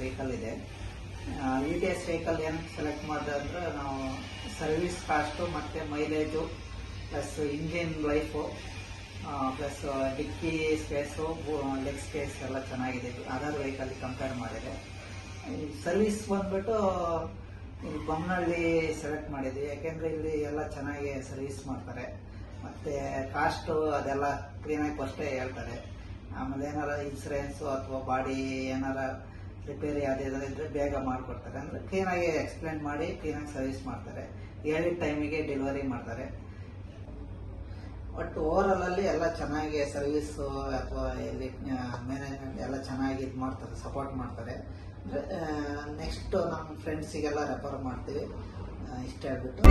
Vehicle ಇದೆ. UTS vehicle ಏನಕ್ಕೆ select ಮಾಡಿದೆ ಅಂದರೆ ನಾವು ಸರ್ವಿಸ್ ಕಾಸ್ಟು ಮತ್ತು mileage plus engine life plus ಡಿಕ್ಕಿ ಸ್ಪೇಸು ಲೆಗ್ ಸ್ಪೇಸ್ ಎಲ್ಲ ಚೆನ್ನಾಗಿದೆ ಅದರ್ ವೆಹಿಕಲ್ ಕಂಪೇರ್ ಮಾಡಿದೆ. ಸರ್ವಿಸ್ ಬಂದ್ಬಿಟ್ಟು ಇಲ್ಲಿ ಬೊಮ್ಮನಹಳ್ಳಿ ಸೆಲೆಕ್ಟ್ ಮಾಡಿದ್ವಿ, ಯಾಕೆಂದರೆ ಇಲ್ಲಿ ಎಲ್ಲ ಚೆನ್ನಾಗಿ ಸರ್ವಿಸ್ ಮಾಡ್ತಾರೆ ಮತ್ತು ಕಾಸ್ಟು ಅದೆಲ್ಲ ಕ್ಲೀನಾಗಿ ಫಸ್ಟೇ ಹೇಳ್ತಾರೆ. ಆಮೇಲೆ ಏನಾರ ಇನ್ಸೂರೆನ್ಸು ಅಥವಾ ಬಾಡಿ ಏನಾರ ರಿಪೇರಿ ಅದೇನಾರ ಇದ್ದರೆ ಬೇಗ ಮಾಡಿಕೊಡ್ತಾರೆ, ಅಂದರೆ ಕ್ಲೀನಾಗಿ ಎಕ್ಸ್ಪ್ಲೇನ್ ಮಾಡಿ ಕ್ಲೀನಾಗಿ ಸರ್ವಿಸ್ ಮಾಡ್ತಾರೆ, ಹೇಳಿದ ಟೈಮಿಗೆ ಡೆಲಿವರಿ ಮಾಡ್ತಾರೆ. ಬಟ್ ಓವರಾಲಲ್ಲಿ ಎಲ್ಲ ಚೆನ್ನಾಗಿ ಸರ್ವಿಸು ಅಥವಾ ಇಲ್ಲಿ ಮ್ಯಾನೇಜ್ಮೆಂಟ್ ಎಲ್ಲ ಚೆನ್ನಾಗಿ ಇದು ಮಾಡ್ತಾರೆ, ಸಪೋರ್ಟ್ ಮಾಡ್ತಾರೆ. ನೆಕ್ಸ್ಟ್ ನಮ್ಮ ಫ್ರೆಂಡ್ಸಿಗೆಲ್ಲ ರೆಫರ್ ಮಾಡ್ತೀವಿ. ಇಷ್ಟ ಹೇಳ್ಬಿಟ್ಟು